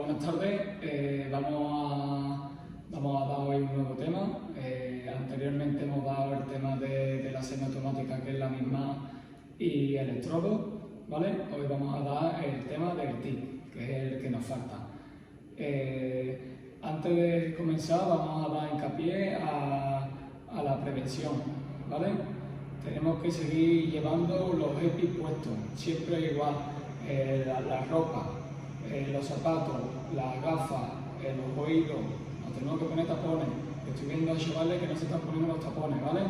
buenas tardes. Vamos a dar hoy un nuevo tema. Anteriormente hemos dado el tema de la semiautomática, que es la misma, y electrodo, ¿vale? Hoy vamos a dar el tema del TIC, que es el que nos falta. Antes de comenzar vamos a dar hincapié a la prevención, ¿vale? Tenemos que seguir llevando los EPI puestos, siempre igual, la ropa, los zapatos, las gafas, los oídos, nos tenemos que poner tapones. Estoy viendo a chavales que no se están poniendo los tapones, ¿vale?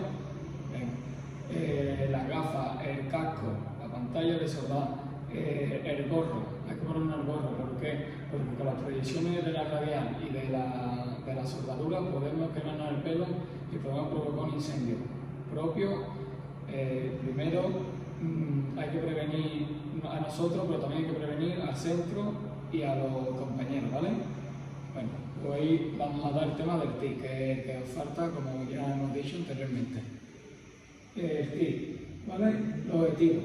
Las gafas, el casco, la pantalla de soldado, el gorro, hay que ponernos el gorro. ¿Por qué? Porque con las proyecciones de la radial y de la soldadura podemos quemarnos el pelo y podemos provocar un incendio propio. Primero hay que prevenir a nosotros, pero también hay que prevenir al centro y a los compañeros, ¿vale? Bueno, hoy vamos a dar el tema del TIC, que os falta, como ya hemos dicho anteriormente. El TIC, ¿vale? Los objetivos.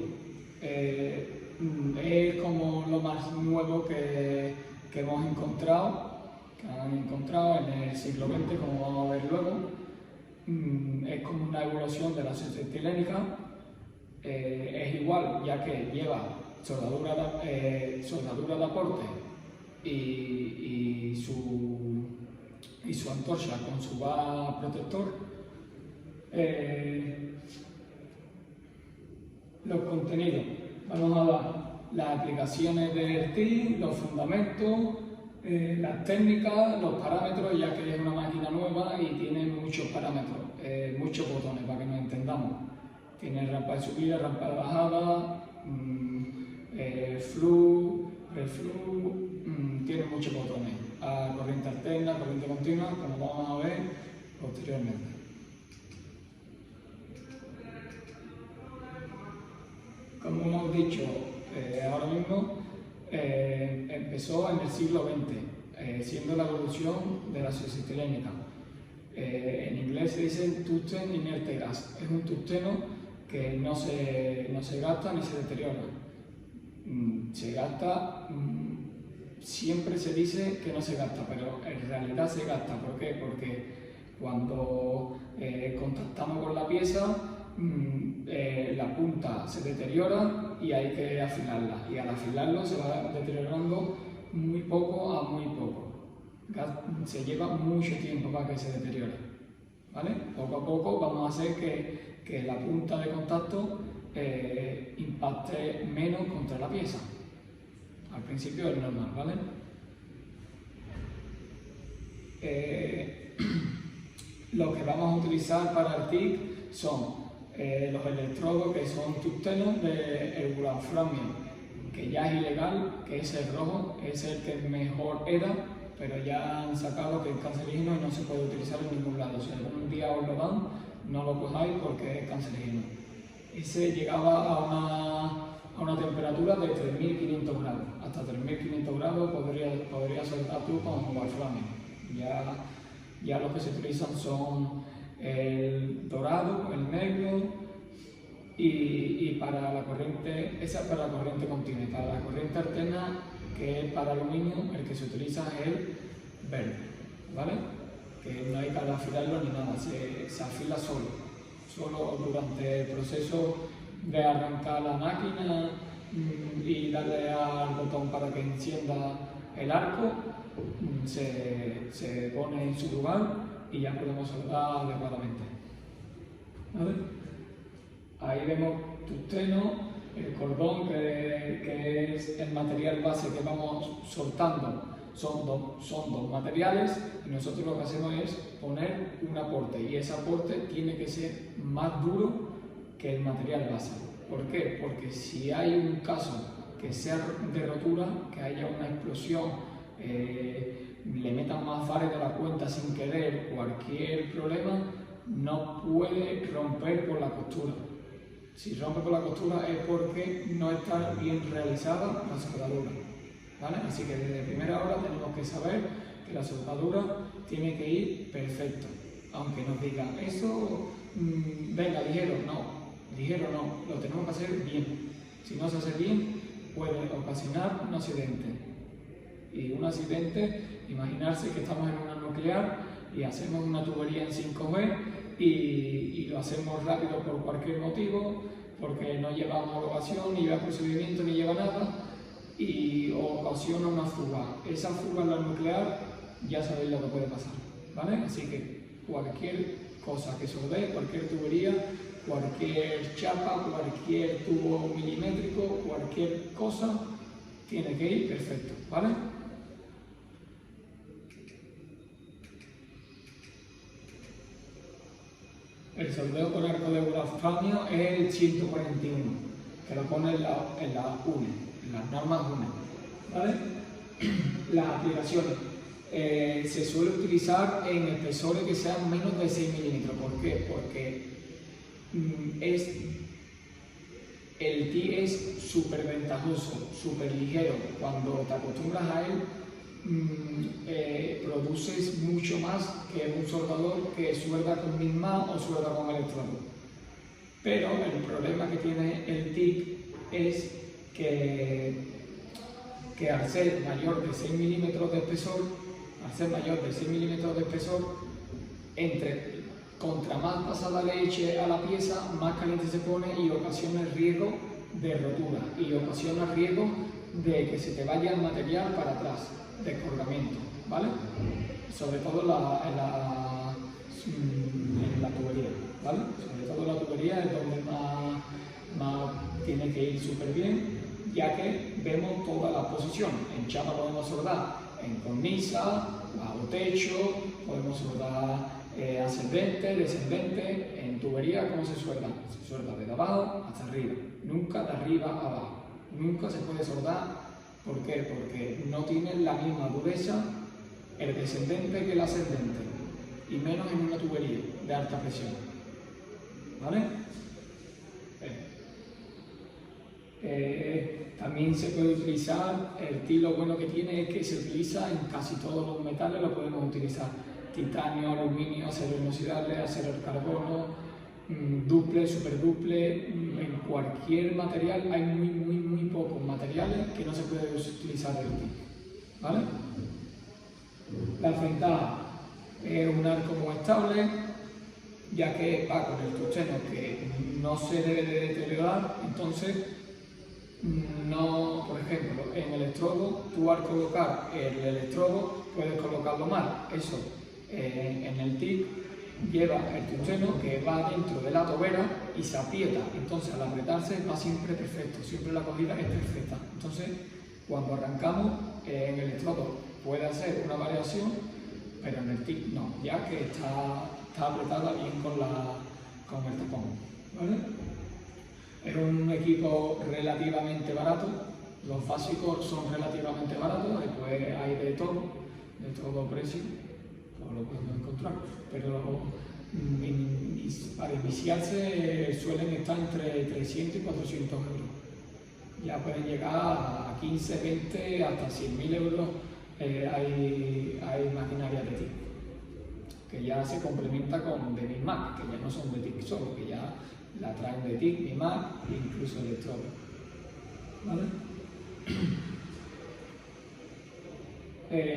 Es como lo más nuevo que hemos encontrado, que han encontrado en el siglo XX, como vamos a ver luego. Es como una evolución de la acetilhénica. Es igual, ya que lleva soldadura de aporte y su antorcha con su bala protector. Los contenidos. Vamos a dar las aplicaciones del TIC, los fundamentos, las técnicas, los parámetros, ya que es una máquina nueva y tiene muchos parámetros, muchos botones para que nos entendamos. Tiene rampa de subida, rampa de bajada, flu, reflu, tiene muchos botones. Corriente alterna, corriente continua, como vamos a ver posteriormente. Como hemos dicho ahora mismo, empezó en el siglo XX, siendo la evolución de la acetilhénica. En inglés se dice tungsten inerte gas. Es un tungsteno que no se gasta ni se deteriora. Se gasta, siempre se dice que no se gasta, pero en realidad se gasta. ¿Por qué? Porque cuando contactamos con la pieza, la punta se deteriora y hay que afilarla, y al afilarlo se va deteriorando muy poco a muy poco. Se lleva mucho tiempo para que se deteriore, ¿vale? Poco a poco vamos a hacer que la punta de contacto impacte menos contra la pieza. Al principio es normal, ¿vale? Lo que vamos a utilizar para el TIC son los electrodos, que son tungstenos de wolframio, que ya es ilegal, que es el rojo, es el que mejor era, pero ya han sacado que es cancerígeno y no se puede utilizar en ningún lado. Si algún día os lo dan, no lo cojáis porque es cancerígeno. Ese llegaba a una temperatura de 3.500 grados. Hasta 3.500 grados podría soltar tú con wolframio. Ya los que se utilizan son el dorado, el negro, y para la corriente, esa es para la corriente continua. Y para la corriente alterna, que es para aluminio, el que se utiliza es el verde, ¿vale? Que no hay que afilarlo ni nada, se afila solo durante el proceso de arrancar la máquina y darle al botón para que encienda el arco. Se pone en su lugar y ya podemos soldar adecuadamente, ¿vale? Ahí vemos tungsteno, el cordón, que es el material base que vamos soltando. Son dos materiales y nosotros lo que hacemos es poner un aporte, y ese aporte tiene que ser más duro que el material base. ¿Por qué? Porque si hay un caso que sea de rotura, que haya una explosión, le metan más fares de la cuenta sin querer, cualquier problema, no puede romper por la costura. Si rompe por la costura es porque no está bien realizada la soldadura, ¿vale? Así que desde primera hora tenemos que saber que la soldadura tiene que ir perfecto. Aunque nos digan, eso, venga, ligero no, lo tenemos que hacer bien. Si no se hace bien, puede ocasionar un accidente. Y un accidente, imaginarse que estamos en una nuclear y hacemos una tubería en 5G y lo hacemos rápido por cualquier motivo, porque no lleva homologación, ni lleva procedimiento, ni lleva nada, y ocasiona una fuga. Esa fuga en la nuclear, ya sabéis lo que puede pasar, ¿vale? Así que cualquier cosa que soldee, cualquier tubería, cualquier chapa, cualquier tubo milimétrico, cualquier cosa, tiene que ir perfecto, ¿vale? El soldeo con arco de wolframio es el 141, que lo pone en la UNE, en las normas UNE, ¿vale? Las aplicaciones. Se suele utilizar en espesores que sean menos de 6 milímetros. ¿Por qué? Porque el TIG es súper ventajoso, súper ligero. Cuando te acostumbras a él, produces mucho más que un soldador que suelda con MIG-MA o suelda con electrodo. Pero el problema que tiene el TIG es que al ser mayor de 6 milímetros de espesor, contra más pasada le eche a la pieza, más caliente se pone y ocasiona el riesgo de rotura y ocasiona el riesgo de que se te vaya el material para atrás, descolgamiento, ¿vale? Sobre todo en la tubería, ¿vale? Sobre todo la tubería es donde más tiene que ir súper bien, ya que vemos todas las posiciones. En chapa podemos soldar en cornisa, bajo techo, podemos soldar ascendente, descendente. En tubería, ¿cómo se suelda? Se suelda desde abajo hasta arriba, nunca de arriba a abajo. Nunca se puede soldar. ¿Por qué? Porque no tienen la misma dureza el descendente que el ascendente, y menos en una tubería de alta presión, ¿vale? También se puede utilizar, el TIG lo bueno que tiene es que se utiliza en casi todos los metales, lo podemos utilizar: titanio, aluminio, acero inoxidable, acero carbono, duple, superduple, en cualquier material. Hay muy pocos materiales que no se puede utilizar el TIG, ¿vale? La ventaja es un arco muy estable, ya que va con el tungsteno que no se debe de deteriorar. Entonces, no, por ejemplo, en electrodo, tú al colocar el electrodo puedes colocarlo mal. Eso en el TIG lleva el tungsteno que va dentro de la tobera y se aprieta. Entonces, al apretarse va siempre perfecto, siempre la acogida es perfecta. Entonces, cuando arrancamos, en el electrodo puede hacer una variación, pero en el TIG no, ya que está apretada bien con el tapón, ¿vale? Es un equipo relativamente barato, los básicos son relativamente baratos, después hay de todo precio, todo lo podemos encontrar, pero para iniciarse suelen estar entre 300 y 400 euros. Ya pueden llegar a 15, 20, hasta 100.000 euros. Hay maquinaria de TIG, que ya se complementa con de MIG-MA, que ya no son de TIG solo, que ya la traen de TIG, MIG-MA e incluso electrodo, ¿vale?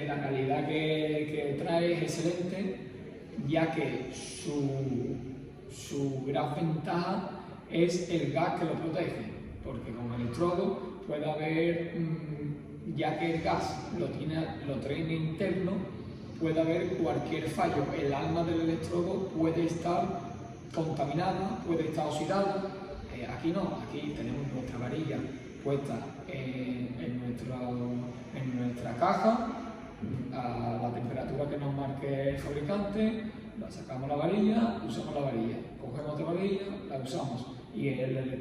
La calidad que trae es excelente, ya que su gran ventaja es el gas que lo protege, porque con el electrodo puede haber, ya que el gas lo traen interno, puede haber cualquier fallo. El alma del electrodo puede estar contaminada, puede estar oxidada. Aquí no, aquí tenemos nuestra varilla puesta en nuestra caja a la temperatura que nos marque el fabricante. La sacamos la varilla, usamos la varilla, cogemos otra varilla, la usamos, y el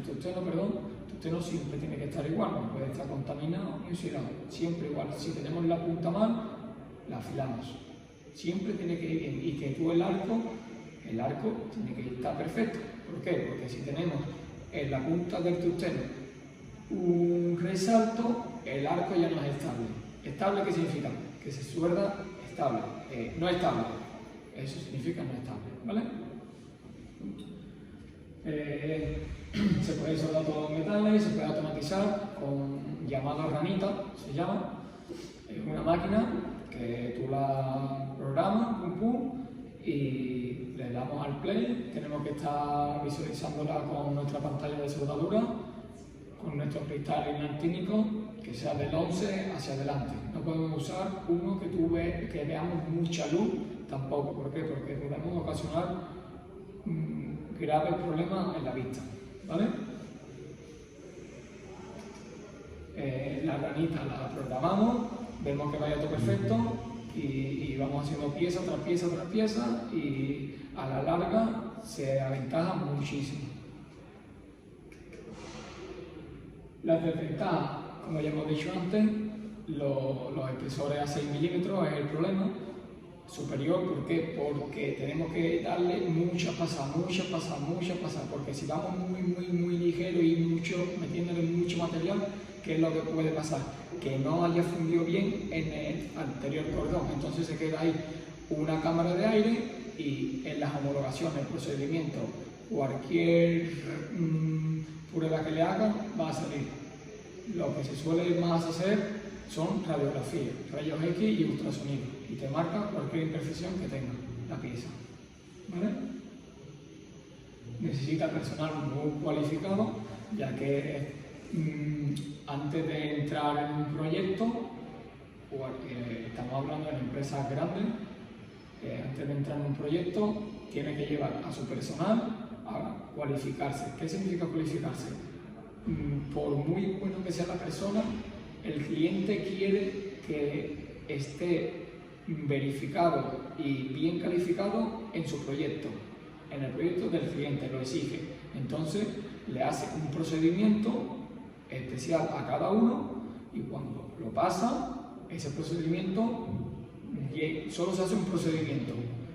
tungsteno siempre tiene que estar igual, no puede estar contaminado ni oxidado, siempre igual. Si tenemos la punta mal, la afilamos, siempre tiene que ir bien, y que tú el arco tiene que estar perfecto. ¿Por qué? Porque si tenemos en la punta del tungsteno un resalto, el arco ya no es estable. ¿Estable qué significa? Que se suelda estable, no estable. Eso significa no estable, ¿vale? Se puede soldar todos los metales, se puede automatizar con llamado ranita, se llama, máquina que tú la programas, pum, pum, y le damos al play. Tenemos que estar visualizándola con nuestra pantalla de soldadura, con nuestro cristal inalámbrico, que sea del 11 hacia adelante. No podemos usar uno que veamos mucha luz tampoco. ¿Por qué? Porque podemos ocasionar graves problemas en la vista, ¿vale? La ranita la programamos, vemos que vaya todo perfecto y vamos haciendo pieza tras pieza tras pieza, y a la larga se aventaja muchísimo. Las desventajas, como ya hemos dicho antes, los espesores a 6 milímetros es el problema superior. ¿Por qué? Porque tenemos que darle mucha pasada, porque si vamos muy ligero y metiéndole mucho material, ¿qué es lo que puede pasar? Que no haya fundido bien en el anterior cordón, entonces se queda ahí una cámara de aire, y en las homologaciones, procedimientos, cualquier prueba que le hagan va a salir. Lo que se suele más hacer son radiografías, rayos X y ultrasonido, y te marca cualquier imperfección que tenga la pieza, ¿vale? Necesita personal muy cualificado, ya que antes de entrar en un proyecto, estamos hablando de empresas grandes, antes de entrar en un proyecto tiene que llevar a su personal a cualificarse. ¿Qué significa cualificarse? Por muy bueno que sea la persona, el cliente quiere que esté verificado y bien calificado en su proyecto, en el proyecto del cliente, lo exige. Entonces le hace un procedimiento especial a cada uno, y cuando lo pasa, ese procedimiento, solo se hace un procedimiento,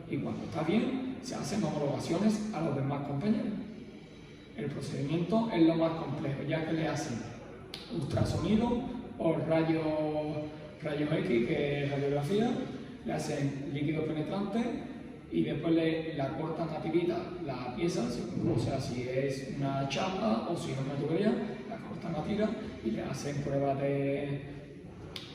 y cuando está bien, se hacen homologaciones a los demás compañeros. El procedimiento es lo más complejo, ya que le hacen ultrasonido o rayos X, que es radiografía, le hacen líquido penetrante, y después la cortan a tirita la pieza, o sea, si es una chapa o si es una tubería, la cortan a tira y le hacen pruebas de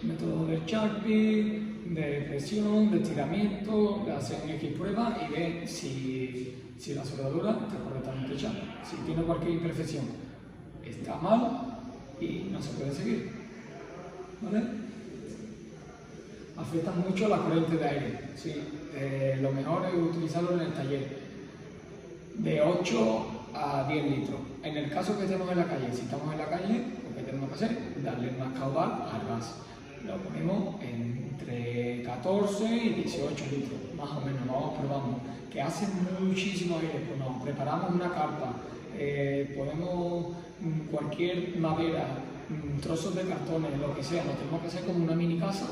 método de Sharpie, de presión, de estiramiento, le hacen X pruebas y ven si la soldadura está correctamente hecha. Si tiene cualquier imperfección, está mal y no se puede seguir, ¿vale? Afecta mucho la corriente de aire, sí. Lo mejor es utilizarlo en el taller, de 8 a 10 litros. En el caso que estemos en la calle, si estamos en la calle, lo que tenemos que hacer es darle más caudal al gas. Lo ponemos entre 14 y 18 litros, más o menos, vamos probando. Que hace muchísimo aire, pues nos preparamos una carpa, ponemos cualquier madera, trozos de cartones, lo que sea, lo tenemos que hacer como una mini casa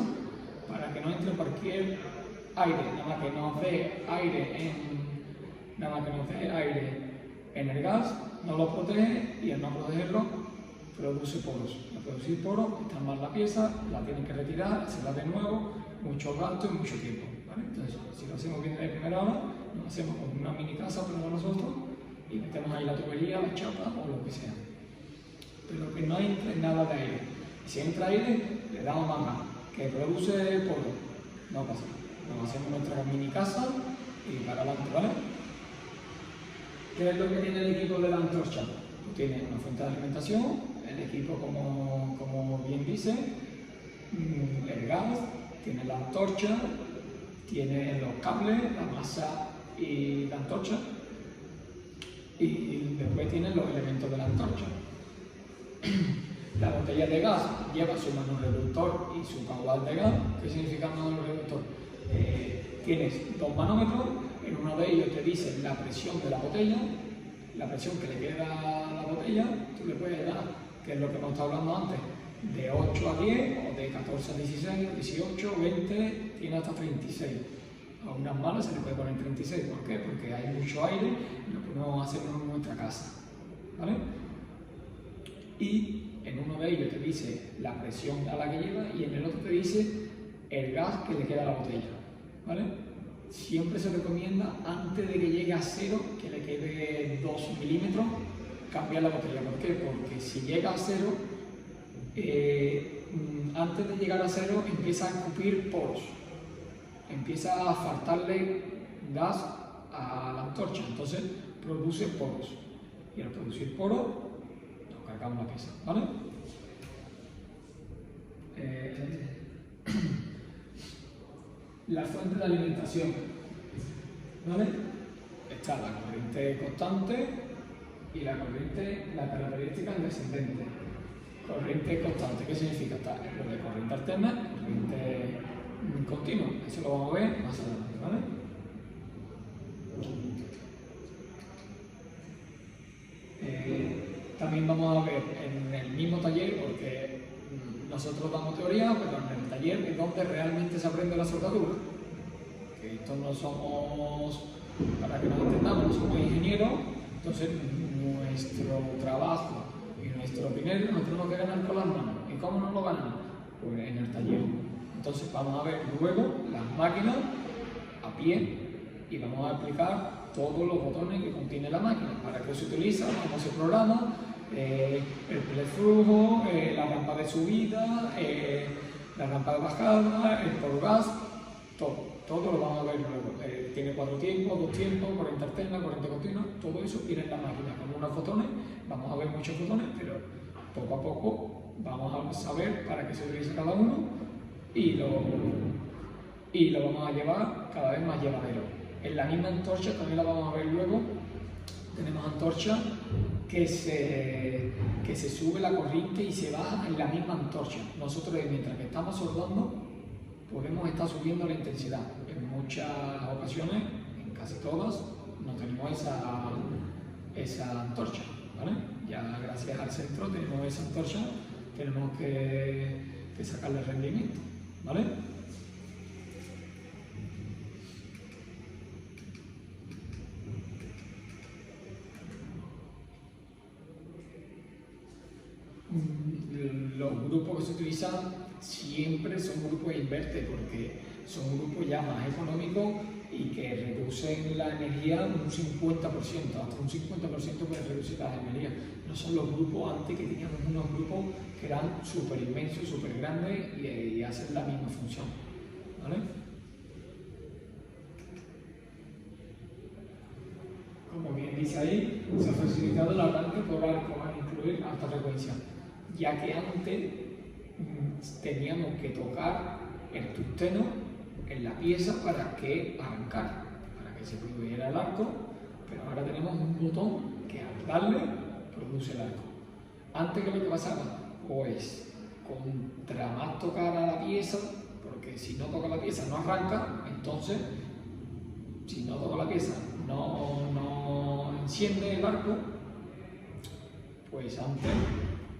para que no entre cualquier aire, nada más que nos dé aire en el gas, no lo protege, y al no protegerlo produce poros. Al producir poros está mal la pieza, la tienen que retirar, hacerla de nuevo, mucho gasto y mucho tiempo, ¿vale? Entonces, si lo hacemos bien de primera hora, lo hacemos con una mini casa para nosotros y metemos ahí la tubería, la chapa o lo que sea. Pero que no entre nada de aire. Si entra aire, le damos más gas. Que produce polvo, no pasa nada. Nos hacemos nuestra mini casa y para adelante, ¿vale? ¿Qué es lo que tiene el equipo de la antorcha? Pues tiene una fuente de alimentación, el equipo como bien dice, el gas, tiene la antorcha, tiene los cables, la masa y la antorcha, y después tiene los elementos de la antorcha. La botella de gas lleva su manoreductor y su caudal de gas. ¿Qué significa manoreductor? Tienes dos manómetros, en uno de ellos te dice la presión de la botella, la presión que le queda a la botella, tú le puedes dar, que es lo que hemos estado hablando antes, de 8 a 10, o de 14 a 16, 18, 20, tiene hasta 36. A unas malas se le puede poner 36, ¿por qué? Porque hay mucho aire y lo podemos hacer en nuestra casa, ¿vale? Y en uno de ellos te dice la presión a la que lleva, y en el otro te dice el gas que le queda a la botella, ¿vale? Siempre se recomienda, antes de que llegue a cero, que le quede 2 milímetros, cambiar la botella. ¿Por qué? Porque si llega a cero, antes de llegar a cero empieza a escupir poros, empieza a faltarle gas a la antorcha, entonces produce poros. Y al producir poros, nos cargamos la pieza, ¿vale? La fuente de alimentación, ¿vale? Está la corriente constante y la característica descendente. Corriente constante, ¿qué significa? Está lo de corriente alterna, corriente continua. Eso lo vamos a ver más adelante, ¿vale? También vamos a ver en el mismo taller, porque nosotros damos teoría, pero en el taller es donde realmente se aprende la soldadura. Que esto no somos, para que nos entendamos, no somos ingenieros, entonces nuestro trabajo y nuestro dinero nos tenemos que ganar con las manos. ¿Y cómo nos lo ganamos? Pues en el taller. Entonces vamos a ver luego las máquinas a pie y vamos a explicar todos los botones que contiene la máquina, para qué se utiliza, cómo se programa, el flujo, la rampa de subida, la rampa de bajada, el por gas, todo lo vamos a ver luego. Tiene 4 tiempos, 2 tiempos, corriente alterna, corriente continua, todo eso viene en la máquina con unos botones. Vamos a ver muchos botones, pero poco a poco vamos a saber para qué se utiliza cada uno y lo vamos a llevar cada vez más llevadero. En la misma antorcha, también la vamos a ver luego, tenemos antorcha que se sube la corriente y se baja en la misma antorcha. Nosotros, mientras que estamos soldando, podemos estar subiendo la intensidad. En muchas ocasiones, en casi todas, no tenemos esa antorcha, ¿vale? Ya gracias al centro tenemos esa antorcha, tenemos que sacarle rendimiento, ¿vale? Los grupos que se utilizan siempre son grupos inverter, porque son grupos ya más económicos y que reducen la energía un 50%, hasta un 50% puede reducir la energía. No son los grupos antes, que teníamos unos grupos que eran súper inmensos, súper grandes y hacen la misma función, ¿vale? Como bien dice ahí, se ha facilitado el arranque por arco al incluir alta frecuencia, ya que antes teníamos que tocar el tungsteno en la pieza para que arrancara, para que se produjera el arco, pero ahora tenemos un botón que al darle produce el arco. Antes, ¿qué es lo que pasaba? Pues contra más tocara la pieza, porque si no toca la pieza no arranca, entonces si no toca la pieza no enciende el arco, pues antes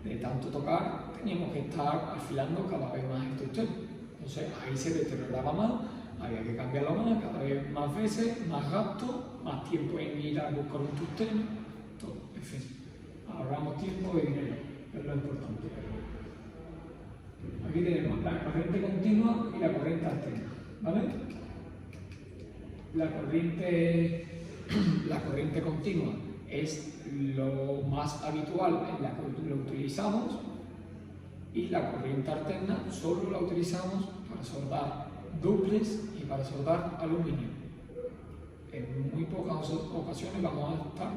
de tanto tocar teníamos que estar afilando cada vez más el tungsteno. Entonces ahí se deterioraba más, había que cambiarlo más, cada vez más veces, más gasto, más tiempo en ir a buscar un tungsteno, todo, en fin, ahorramos tiempo y dinero, es lo importante. Aquí tenemos la corriente continua y la corriente alterna, ¿vale? La corriente continua es lo más habitual en la que lo utilizamos, y la corriente alterna solo la utilizamos para soldar duples y para soldar aluminio. En muy pocas ocasiones vamos a estar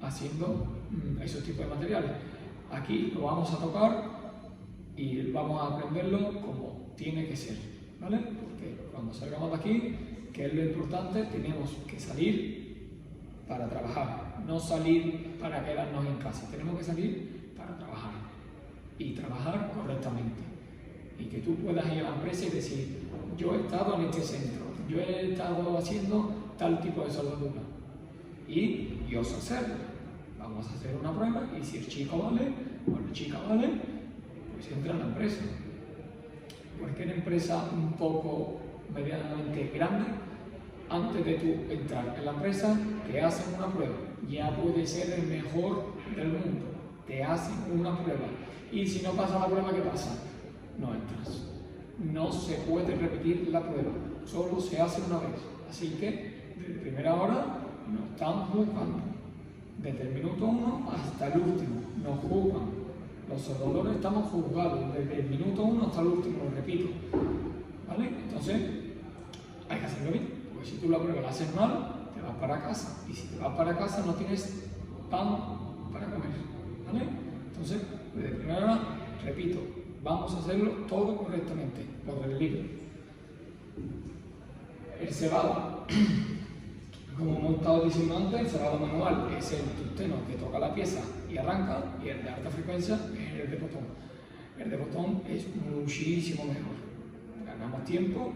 haciendo esos tipos de materiales. Aquí lo vamos a tocar y vamos a aprenderlo como tiene que ser, ¿vale? Porque cuando salgamos de aquí, que es lo importante, tenemos que salir para trabajar, no salir para quedarnos en casa. Tenemos que salir para trabajar y trabajar correctamente. Y que tú puedas ir a la empresa y decir, yo he estado en este centro, yo he estado haciendo tal tipo de soldadura y yo sé hacerlo. Vamos a hacer una prueba y si el chico vale o la chica vale, pues entra en la empresa. Cualquier empresa un poco medianamente grande, antes de tú entrar en la empresa, te hacen una prueba. Ya puede ser el mejor del mundo, te hacen una prueba. Y si no pasa la prueba, ¿qué pasa? No entras. No se puede repetir la prueba, solo se hace una vez. Así que, desde primera hora, nos están juzgando. Desde el minuto 1 hasta el último, nos juzgan. Los soldadores estamos juzgados desde el minuto 1 hasta el último, lo repito. ¿Vale? Entonces, hay que hacerlo bien, porque si tú la prueba la haces mal, te vas para casa. Y si te vas para casa, no tienes pan para comer. ¿Vale? Entonces, de primera hora, repito, vamos a hacerlo todo correctamente, lo del libro. El cebado, como hemos estado diciendo antes, el cebado manual es el tusteno que toca la pieza y arranca, y el de alta frecuencia es el de botón. El de botón es muchísimo mejor. Ganamos tiempo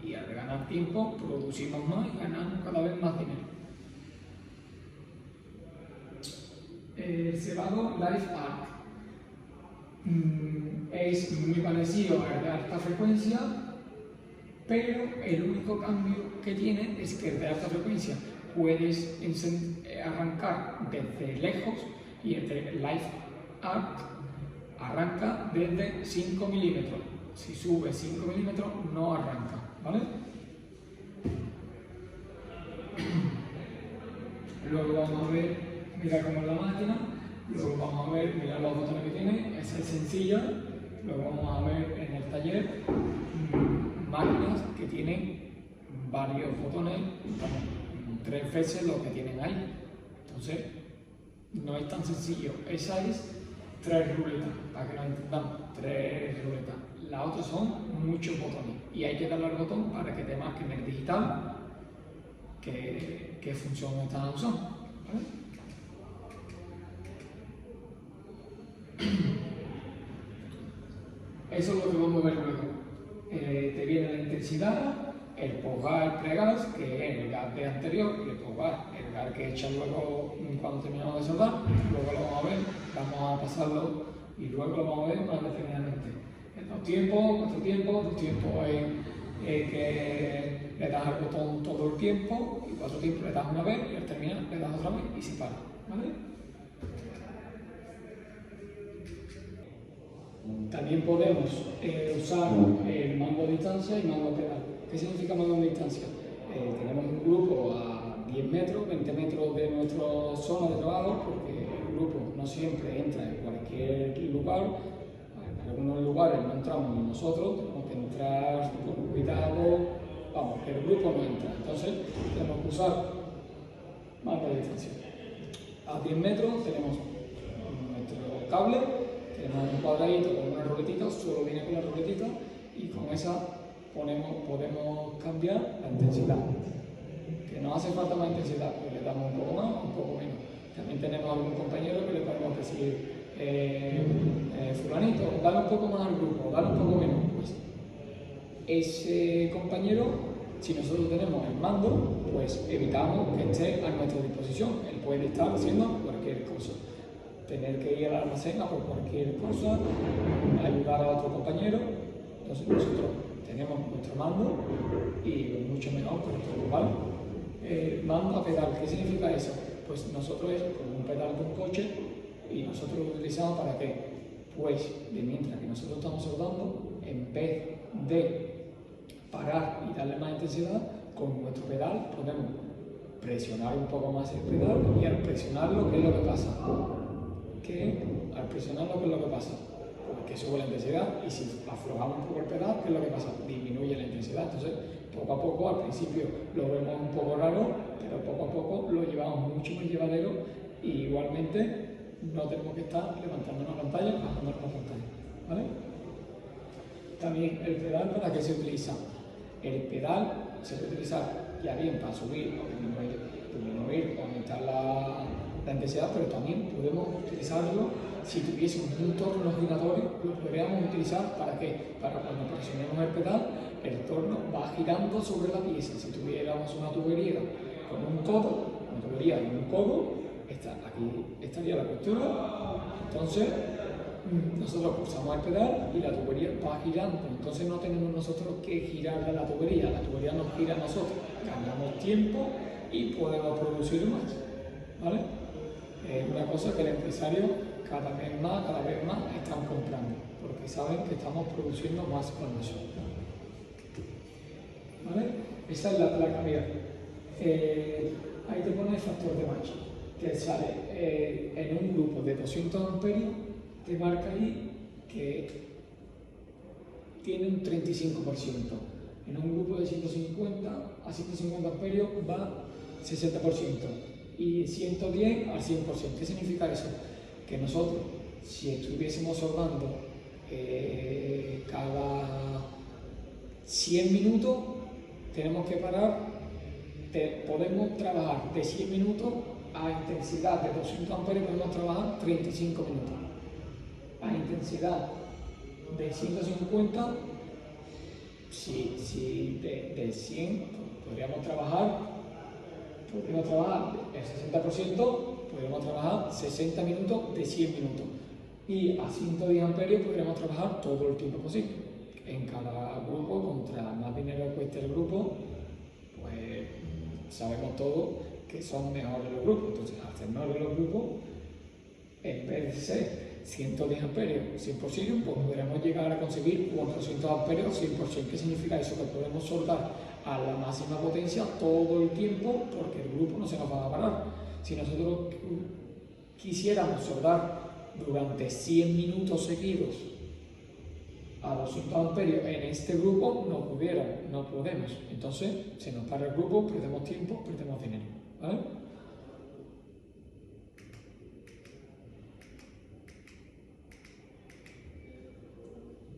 y al ganar tiempo producimos más y ganamos cada vez más dinero. El cebado Life Arc es muy parecido al de alta frecuencia, pero el único cambio que tiene es que el de alta frecuencia puedes arrancar desde lejos y el de Life Arc arranca desde 5 milímetros. Si sube 5 milímetros no arranca, ¿vale? Luego vamos a ver, mira cómo es la máquina, luego vamos a ver, mira los botones que tiene, esa es sencilla. Luego vamos a ver en el taller máquinas que tienen varios botones, 3 veces lo que tienen ahí. Entonces, no es tan sencillo. Esa es 3 ruletas, para que nos entendamos, 3 ruletas. Las otras son muchos botones y hay que darle al botón para que te marque en el digital qué función estás usando. ¿Vale? Eso es lo que vamos a ver luego. Te viene la intensidad, el posgas, el pregas, que es el gas de anterior, y el posgas, el gas que echan luego cuando terminamos de soldar. Luego lo vamos a ver, vamos a pasarlo y luego lo vamos a ver más detenidamente. En 2 tiempos, 4 tiempos, 2 tiempos es que le das al botón todo el tiempo, y 4 tiempos le das una vez, y al terminar le das otra vez y se para. ¿Vale? También podemos usar el mando a distancia y mando a pedal. ¿Qué significa mando a distancia? Tenemos un grupo a 10 metros, 20 metros de nuestra zona de trabajo, porque el grupo no siempre entra en cualquier lugar. En algunos lugares no entramos ni nosotros, tenemos que entrar con cuidado, vamos, que el grupo no entra. Entonces tenemos que usar mando a distancia. A 10 metros tenemos nuestro cable, tenemos un cuadradito con una ruletita, solo viene con la ruletita, y con esa podemos cambiar la intensidad. Que no hace falta más intensidad, pues le damos un poco más, un poco menos. También tenemos algún compañero que le podemos decir, fulanito, dale un poco más al grupo, dale un poco menos. Pues ese compañero, si nosotros tenemos el mando, pues evitamos que esté a nuestra disposición. Él puede estar haciendo cualquier cosa. Tener que ir al almacén a por cualquier cosa, ayudar a otro compañero. Entonces nosotros tenemos nuestro mando y mucho menor que nuestro global. Mando a pedal, ¿qué significa eso? Pues nosotros es como un pedal de un coche y nosotros lo utilizamos para qué? Pues de mientras que nosotros estamos soldando, en vez de parar y darle más intensidad, con nuestro pedal podemos presionar un poco más el pedal, y al presionarlo, ¿qué es lo que pasa? Que al presionarlo, ¿qué es lo que pasa? Pues que sube la intensidad, y si aflojamos un poco el pedal, ¿qué es lo que pasa? Disminuye la intensidad. Entonces, poco a poco, al principio lo vemos un poco raro, pero poco a poco lo llevamos mucho más llevadero, y igualmente no tenemos que estar levantando una pantalla, bajando la pantalla. ¿Vale? También el pedal, ¿para qué se utiliza? El pedal se puede utilizar ya bien para subir o disminuir o aumentar la intensidad, pero también podemos utilizarlo si tuviésemos un torno giratorio, lo podríamos utilizar ¿para qué? Para cuando presionemos el pedal, el torno va girando sobre la pieza. Si tuviéramos una tubería con un codo, una tubería y un codo, aquí estaría la costura. Entonces nosotros pulsamos el pedal y la tubería va girando. Entonces no tenemos nosotros que girarle la tubería nos gira a nosotros. Ganamos tiempo y podemos producir más. ¿Vale? Es una cosa que el empresario cada vez más están comprando, porque saben que estamos produciendo más con eso. ¿Vale? Esa es la placa, mira. Ahí te pone el factor de Mach, que sale en un grupo de 200 amperios, te marca ahí que tiene un 35%. En un grupo de 150 a 150 amperios va 60% y 110 al 100%. ¿Qué significa eso? Que nosotros, si estuviésemos soldando cada 100 minutos, tenemos que parar, podemos trabajar de 100 minutos a intensidad de 200 amperios, podemos trabajar 35 minutos. A intensidad de 150, si de 100 podríamos trabajar el 60%, podríamos trabajar 60 minutos de 100 minutos. Y a 110 amperios podríamos trabajar todo el tiempo posible. En cada grupo, contra más dinero cueste el grupo, pues sabemos todos que son mejores los grupos. Entonces, al ser mejores los grupos, en vez de ser 110 amperios 100%, pues podremos llegar a conseguir 400 amperios 100%. ¿Qué significa eso? Que podemos soldar a la máxima potencia todo el tiempo porque el grupo no se nos va a parar. Si nosotros quisiéramos soldar durante 100 minutos seguidos a 200 amperios en este grupo, no podemos. Entonces se nos para el grupo, perdemos tiempo, perdemos dinero, ¿vale?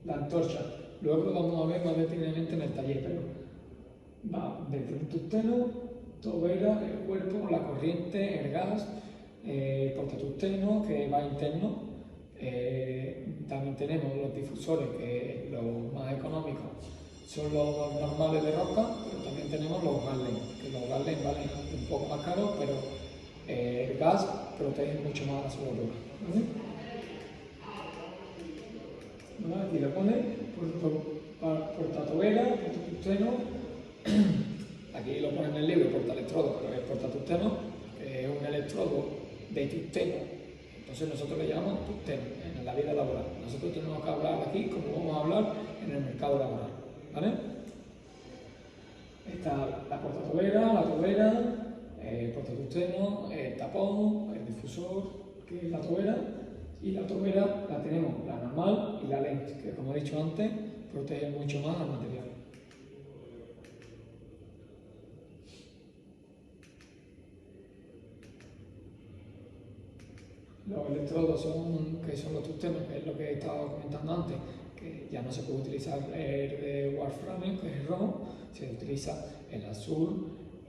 La antorcha, luego lo vamos a ver más detenidamente en el taller, pero va desde un tungsteno, tobera, el cuerpo, la corriente, el gas, el portatungsteno que va interno. También tenemos los difusores, que los más económicos son los normales de roca, pero también tenemos los Garland, que los Garland valen un poco más caros, pero el gas protege mucho más la soldadura. Aquí lo pone portatobera, portatungsteno. Aquí lo pone en el libro portaelectrodo, pero es portatungsteno, que es un electrodo de tungsteno. Entonces nosotros le llamamos tungsteno en la vida laboral. Nosotros tenemos que hablar aquí como vamos a hablar en el mercado laboral, ¿vale? Está la portatobera, la tobera, el portatungsteno, el tapón, el difusor, que es la tobera. Y la tobera la tenemos la normal y la lente, que como he dicho antes, protege mucho más al material. Los electrodos que son los tungstenos, que es lo que he estado comentando antes, que ya no se puede utilizar el de Wolframio, que es el rojo, se utiliza el azul,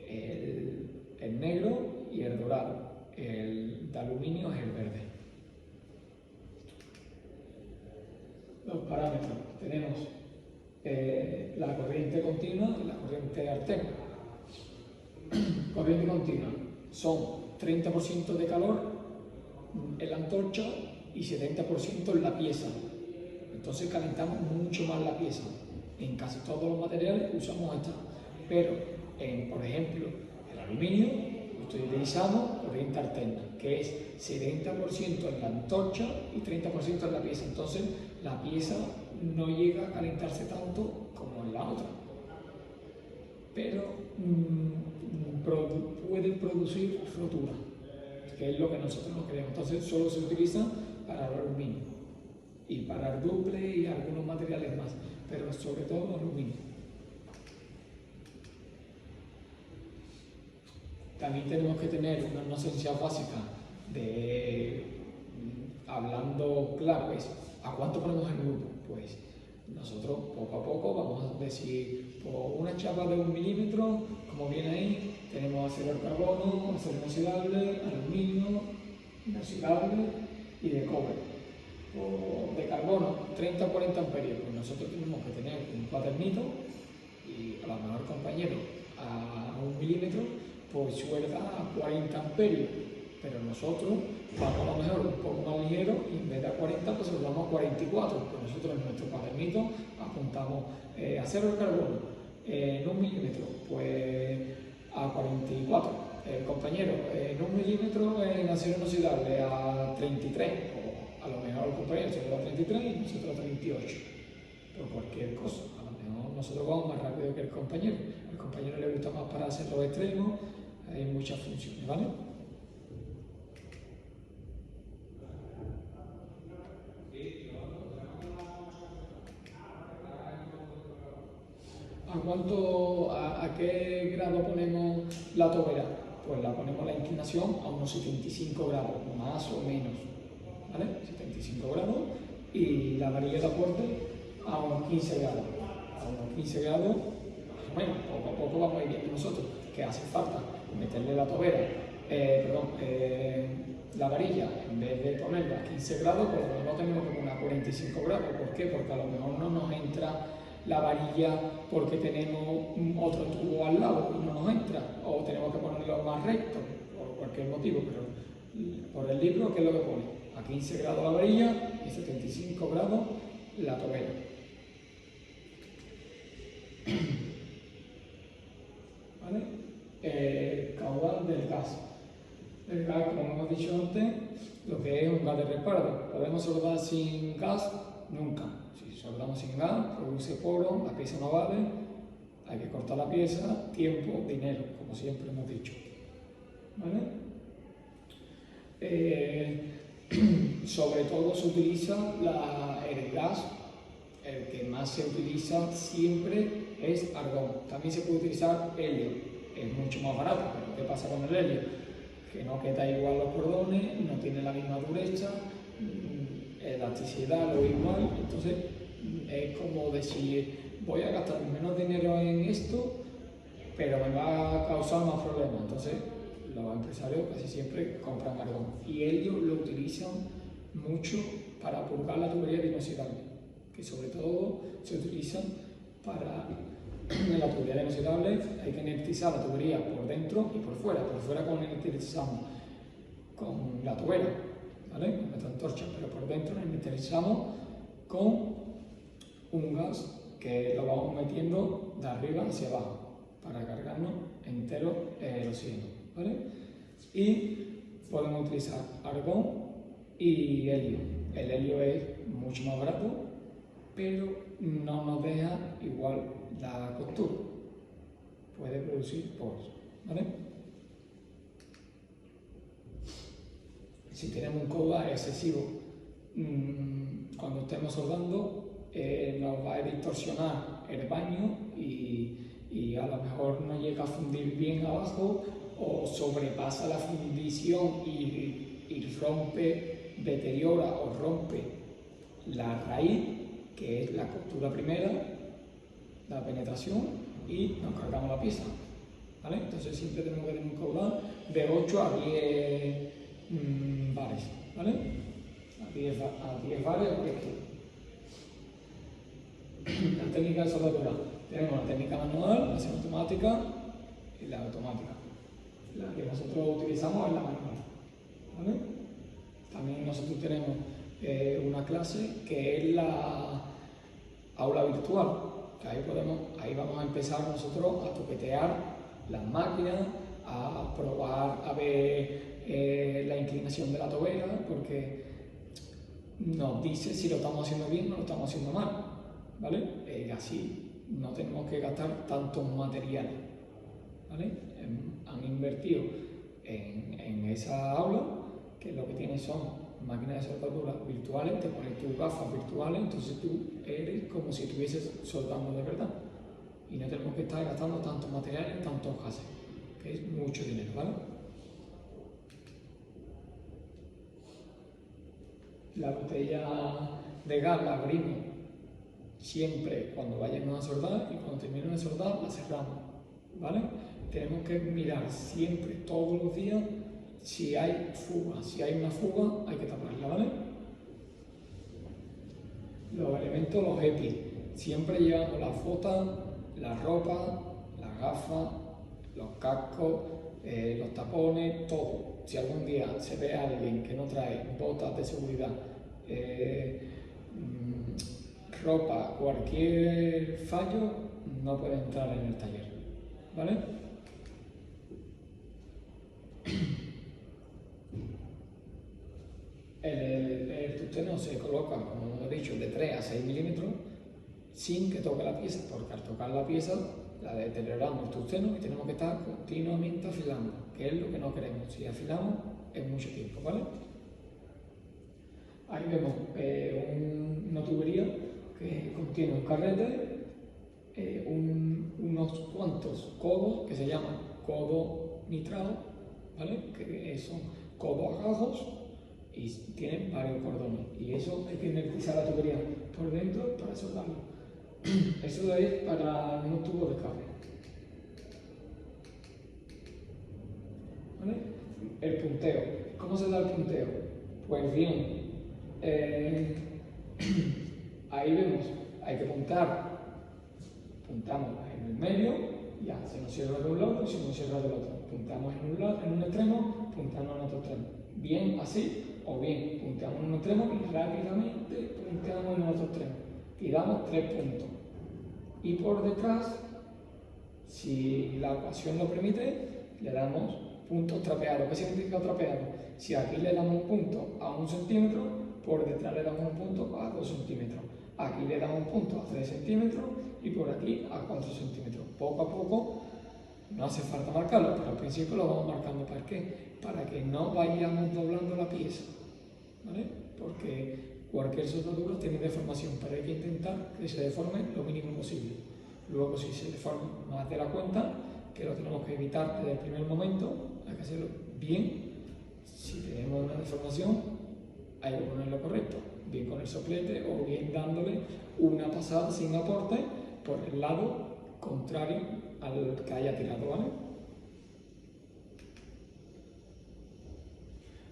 el negro y el dorado. El de aluminio es el verde. Los parámetros, tenemos la corriente continua y la corriente alterna. Corriente continua son 30% de calor en la antorcha y 70% en la pieza. Entonces calentamos mucho más la pieza. En casi todos los materiales usamos esta, pero por ejemplo el aluminio utilizamos corriente alterna, que es 70% en la antorcha y 30% en la pieza. Entonces la pieza no llega a calentarse tanto como en la otra, pero puede producir rotura, que es lo que nosotros no queremos. Entonces solo se utiliza para el aluminio y para el duple y algunos materiales más, pero sobre todo el aluminio. También tenemos que tener una nocencia básica de, hablando claro, es ¿a cuánto ponemos el grupo? Pues nosotros poco a poco vamos a decir, por una chapa de 1 milímetro, como viene ahí, tenemos acero de carbono, acero inoxidable, aluminio, inoxidable y de cobre. De carbono, 30 o 40 amperios, pues nosotros tenemos que tener un cuadernito y a lo mejor compañero a 1 milímetro, pues suelda a 40 amperios, pero nosotros vamos a lo mejor un poco más ligero y en vez de a 40 pues vamos a 44, pues nosotros en nuestro cuadernito apuntamos acero de carbono en 1 milímetro, pues a 44, el compañero en 1 milímetro en acero inoxidable a 33, o a lo mejor el compañero se va a 33 y nosotros a 38, por cualquier cosa. A lo mejor nosotros vamos más rápido que el compañero le gusta más para hacer los extremos, hay muchas funciones, ¿vale? a qué grado ponemos la tobera? Pues la ponemos la inclinación a unos 75 grados, más o menos, ¿vale? 75 grados, y la varilla de aporte a unos 15 grados. A unos 15 grados, más o menos, poco a poco vamos a ir viendo nosotros que hace falta meterle la tobera, la varilla, en vez de ponerla a 15 grados, pues no tenemos que poner a 45 grados. ¿Por qué? Porque a lo mejor no nos entra la varilla porque tenemos otro tubo al lado y no nos entra, o tenemos que ponerlo más recto, por cualquier motivo, pero por el libro, ¿qué es lo que pone? A 15 grados la varilla y 75 grados la tobera. ¿Vale? Caudal del gas. El gas, como hemos dicho antes, lo que es un gas de respaldo. ¿Podemos soldar sin gas? Nunca. Si soldamos sin gas, produce poro, la pieza no vale, hay que cortar la pieza, tiempo, dinero, como siempre hemos dicho. ¿Vale? Sobre todo se utiliza el gas, el que más se utiliza siempre es argón. También se puede utilizar helio, es mucho más barato, pero ¿qué pasa con el helio? Que no queda igual los cordones, no tiene la misma dureza, elasticidad lo igual, entonces es como decir, voy a gastar menos dinero en esto, pero me va a causar más problemas. Entonces los empresarios casi siempre compran argón, y ellos lo utilizan mucho para purgar la tubería de inoxidable, que sobre todo se utilizan para la tubería de inoxidable. Hay que inertizar la tubería por dentro y por fuera. Por fuera con inertizamos con la tubera, ¿vale? Con nuestra antorcha, pero por dentro la inertizamos con un gas que lo vamos metiendo de arriba hacia abajo para cargarnos entero el oxígeno, ¿vale? Y podemos utilizar argón y helio. El helio es mucho más barato, pero no nos deja igual la costura. Puede producir poros, ¿vale? Si tenemos un caudal excesivo, cuando estemos soldando, nos va a distorsionar el baño y a lo mejor no llega a fundir bien abajo, o sobrepasa la fundición y rompe, deteriora o rompe la raíz, que es la costura primera, la penetración, y nos cargamos la pieza, ¿vale? Entonces siempre tenemos que tener un caudal de 8 a 10 bares, ¿vale? A 10 bares o 10 kilos. La técnica de soldadura. Tenemos la técnica manual, la semiautomática y la automática. La que nosotros utilizamos es la manual, ¿vale? También nosotros tenemos una clase que es la aula virtual, que ahí vamos a empezar nosotros a toquetear las máquinas, a probar a ver la inclinación de la tobera, porque nos dice si lo estamos haciendo bien o lo estamos haciendo mal, ¿vale? Así no tenemos que gastar tantos materiales, ¿vale? Han invertido en esa aula, que lo que tiene son máquinas de soldadura virtuales, te pones tus gafas virtuales, entonces tú eres como si estuvieses soldando de verdad, y no tenemos que estar gastando tantos materiales, tantos gases, que es mucho dinero, ¿vale? La botella de gas la abrimos siempre cuando vayamos a soldar, y cuando terminemos de soldar la cerramos, ¿vale? Tenemos que mirar siempre, todos los días, si hay fuga. Si hay una fuga, hay que taparla, ¿vale? Los elementos, los EPI. Siempre llevamos las botas, la ropa, las gafas, los cascos, los tapones, todo. Si algún día se ve a alguien que no trae botas de seguridad, ropa, cualquier fallo, no puede entrar en el taller, ¿vale? El tusteno se coloca, como hemos dicho, de 3 a 6 milímetros sin que toque la pieza, porque al tocar la pieza la deterioramos el tusteno y tenemos que estar continuamente afilando, que es lo que no queremos. Si afilamos es mucho tiempo, ¿vale? Ahí vemos una tubería que contiene un carrete, unos cuantos codos que se llaman codo nitrado, ¿vale? Que son codos agajos y tienen varios cordones. Y eso hay que inertizar la tubería por dentro para soldarlo. Eso es para unos tubos de escape. ¿Vale? El punteo. ¿Cómo se da el punteo? Pues bien, ahí vemos, hay que puntar. Puntamos en el medio, ya se nos cierra de un lado y se nos cierra del otro. Puntamos en un extremo, puntamos en otro extremo. Bien así, o bien punteamos en un extremo y rápidamente punteamos en el otro extremo. Y damos 3 puntos. Y por detrás, si la ocasión lo permite, le damos puntos trapeados. ¿Qué significa trapeado? Si aquí le damos un punto a 1 centímetro, por detrás le damos un punto a 2 centímetros. Aquí le damos un punto a 3 centímetros y por aquí a 4 centímetros. Poco a poco, no hace falta marcarlo, pero al principio lo vamos marcando. ¿Para qué? Para que no vayamos doblando la pieza, ¿vale? Porque cualquier soldadura tiene deformación, pero hay que intentar que se deforme lo mínimo posible. Luego, si se deforma más de la cuenta, que lo tenemos que evitar desde el primer momento, hay que hacerlo bien. Si tenemos una deformación, hay que ponerlo correcto, bien con el soplete o bien dándole una pasada sin aporte por el lado contrario al que haya tirado, ¿vale?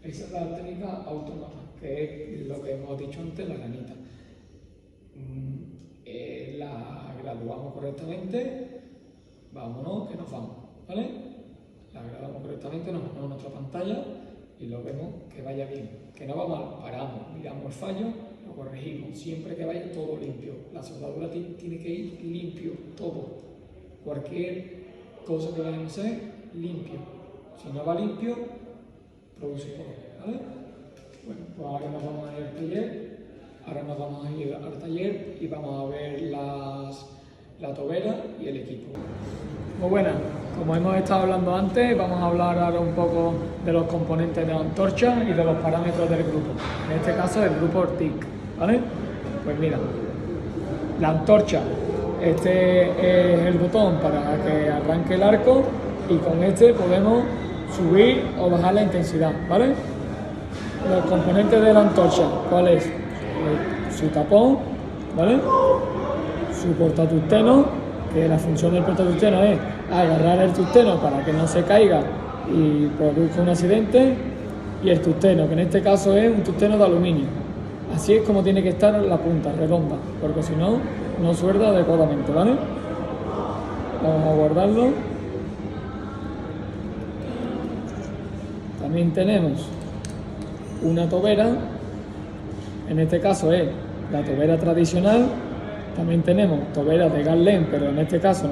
Esa es la técnica autómata, que es lo que hemos dicho antes, la granita. La graduamos correctamente, vámonos, que nos vamos, ¿vale? La graduamos correctamente, nos ponemos en nuestra pantalla y lo vemos que vaya bien. Que no va mal, paramos, miramos el fallo, lo corregimos, siempre que vaya todo limpio. La soldadura tiene que ir limpio, todo. Cualquier cosa que vayamos a hacer, limpio. Si no va limpio, produce poco, ¿vale? Bueno, pues ahora nos vamos a ir al taller. Ahora nos vamos a ir al taller y vamos a ver la tobera y el equipo. Muy buenas, como hemos estado hablando antes, vamos a hablar ahora un poco de los componentes de la antorcha y de los parámetros del grupo. En este caso, el grupo TIC, ¿vale? Pues mira, la antorcha, este es el botón para que arranque el arco y con este podemos subir o bajar la intensidad, ¿vale? Los componentes de la antorcha, ¿cuál es? Su tapón, ¿vale? Su portatusteno, que la función del portatusteno es agarrar el tusteno para que no se caiga y produzca un accidente, y el tusteno, que en este caso es un tusteno de aluminio. Así es como tiene que estar la punta, redonda, porque si no, no suelda adecuadamente, ¿vale? Vamos a guardarlo. También tenemos una tobera, en este caso es la tobera tradicional. También tenemos toberas de gas LEN, pero en este caso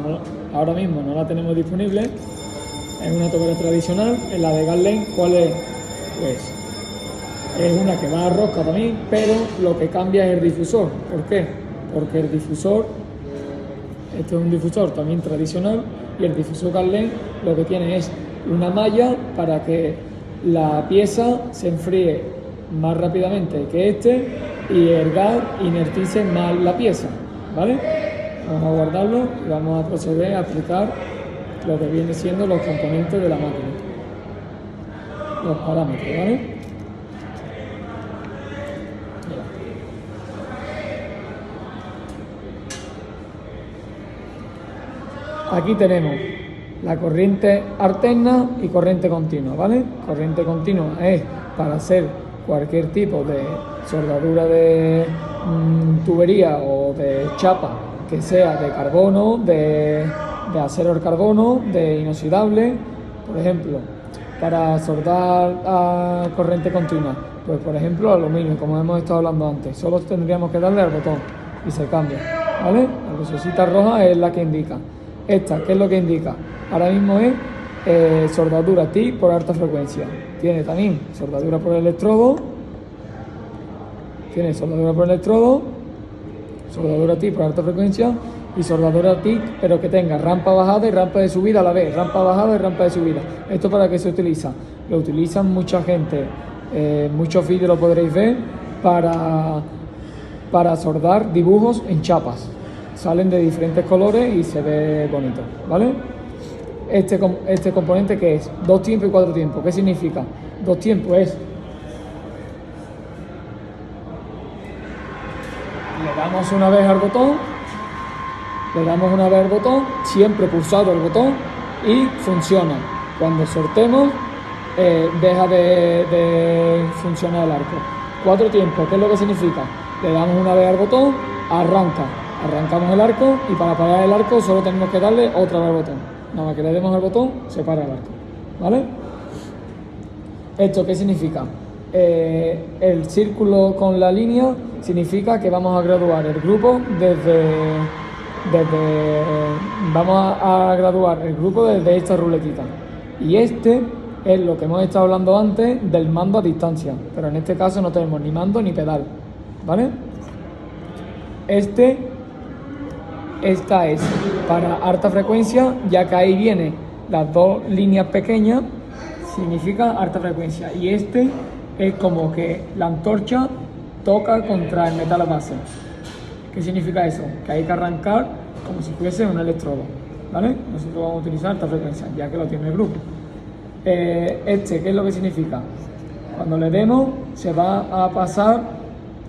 ahora mismo no la tenemos disponible. Es una tobera tradicional. En la de gas LEN, ¿cuál es? Pues es una que va a rosca también, pero lo que cambia es el difusor. ¿Por qué? Porque el difusor, este es un difusor también tradicional, y el difusor gas LEN lo que tiene es una malla para que la pieza se enfríe más rápidamente que este y el gas inertice más la pieza, ¿vale? Vamos a guardarlo y vamos a proceder a aplicar lo que viene siendo los componentes de la máquina, los parámetros, ¿vale? Aquí tenemos la corriente alterna y corriente continua, ¿vale? Corriente continua es para hacer cualquier tipo de soldadura de tubería o de chapa que sea de carbono, de acero al carbono, de inoxidable. Por ejemplo, para soldar a corriente continua, pues por ejemplo aluminio, como hemos estado hablando antes, solo tendríamos que darle al botón y se cambia, ¿vale? La lucecita roja es la que indica. Esta, ¿qué es lo que indica? Ahora mismo es soldadura TIC por alta frecuencia. Tiene también soldadura por electrodo. Tiene soldadura por electrodo, soldadura TIC por alta frecuencia y soldadura TIC, pero que tenga rampa bajada y rampa de subida a la vez. Rampa bajada y rampa de subida. ¿Esto para qué se utiliza? Lo utilizan mucha gente. Muchos vídeos lo podréis ver para soldar dibujos en chapas. salen de diferentes colores y se ve bonito, ¿vale? Este componente, ¿qué es? 2 tiempos y 4 tiempos. ¿Qué significa? 2 tiempos es... Le damos una vez al botón, siempre pulsado el botón, y funciona. Cuando sortemos, deja de funcionar el arco. 4 tiempos, ¿qué es lo que significa? Le damos una vez al botón, arrancamos el arco, y para parar el arco solo tenemos que darle otra vez al botón. Nada más que le demos al botón, se para el arco, ¿vale? ¿Esto qué significa? El círculo con la línea significa que vamos a graduar el grupo vamos a graduar el grupo desde esta ruletita. Y este es lo que hemos estado hablando antes del mando a distancia, pero en este caso no tenemos ni mando ni pedal, ¿vale? Esta es para alta frecuencia, ya que ahí vienen las 2 líneas pequeñas, significa alta frecuencia. Y este es como que la antorcha toca contra el metal base. ¿Qué significa eso? Que hay que arrancar como si fuese un electrodo, ¿vale? Nosotros vamos a utilizar alta frecuencia, ya que lo tiene el grupo. ¿Qué es lo que significa? Cuando le demos, se va a pasar,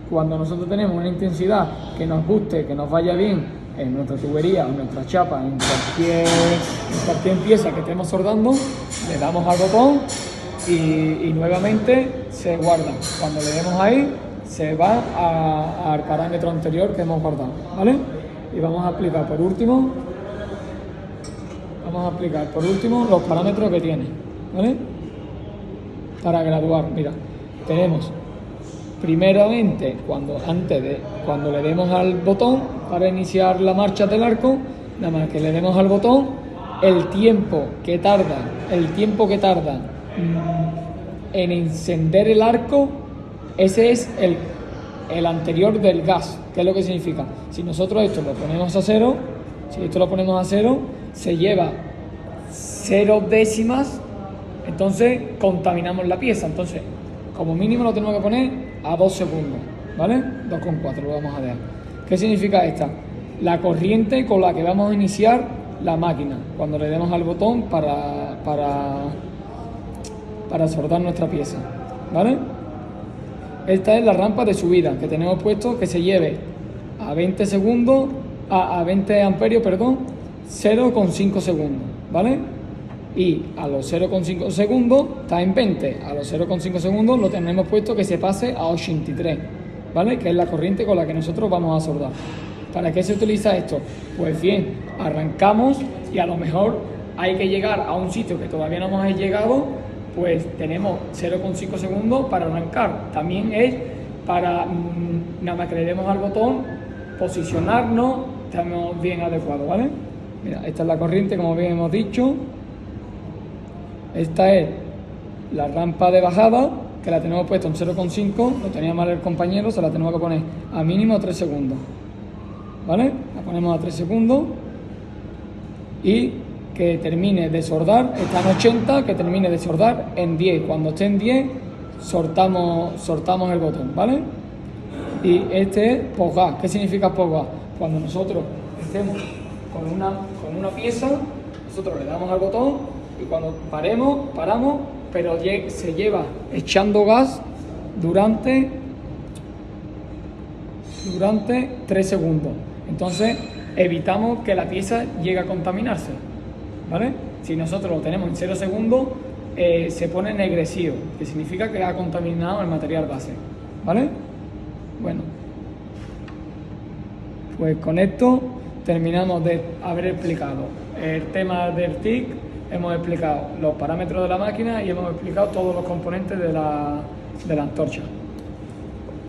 cuando nosotros tenemos una intensidad que nos guste, que nos vaya bien en nuestra tubería, en nuestra chapa, en cualquier pieza que estemos soldando, le damos al botón y nuevamente se guarda. Cuando le demos ahí, se va al parámetro anterior que hemos guardado, ¿vale? Y vamos a aplicar por último los parámetros que tiene, ¿vale? Para graduar, mira, tenemos primeramente cuando le demos al botón para iniciar la marcha del arco, nada más que le demos al botón, el tiempo que tarda en encender el arco, ese es el anterior del gas. ¿Qué es lo que significa? Si nosotros esto lo ponemos a cero, se lleva 0 décimas, entonces contaminamos la pieza. Entonces, como mínimo lo tenemos que poner a 2 segundos, ¿vale? 2,4 lo vamos a dejar. ¿Qué significa esta? La corriente con la que vamos a iniciar la máquina cuando le demos al botón para soldar nuestra pieza, ¿vale? Esta es la rampa de subida que tenemos puesto, que se lleve a 20 segundos, a 20 amperios, 0,5 segundos, ¿vale? Y a los 0,5 segundos está en 20, a los 0,5 segundos lo tenemos puesto que se pase a 83, ¿vale? Que es la corriente con la que nosotros vamos a soldar. ¿Para qué se utiliza esto? Pues bien, arrancamos y a lo mejor hay que llegar a un sitio que todavía no hemos llegado, pues tenemos 0,5 segundos para arrancar. También es para, nada más que le demos al botón, posicionarnos, estamos bien adecuados, ¿vale? Mira, esta es la corriente, como bien hemos dicho. Esta es la rampa de bajada, que la tenemos puesta en 0,5, lo tenía mal el compañero, se la tenemos que poner a mínimo 3 segundos, ¿vale? La ponemos a 3 segundos y que termine de soldar, está en 80, que termine de soldar en 10. Cuando esté en 10, soltamos el botón, ¿vale? Y este es post-gas. ¿Qué significa post-gas? Cuando nosotros estemos con una pieza, nosotros le damos al botón y cuando paramos, pero se lleva echando gas durante 3 segundos. Entonces evitamos que la pieza llegue a contaminarse, ¿vale? Si nosotros lo tenemos en 0 segundos, se pone ennegrecido, que significa que ha contaminado el material base, ¿vale? Bueno, pues con esto terminamos de haber explicado el tema del TIC, hemos explicado los parámetros de la máquina y hemos explicado todos los componentes de la antorcha.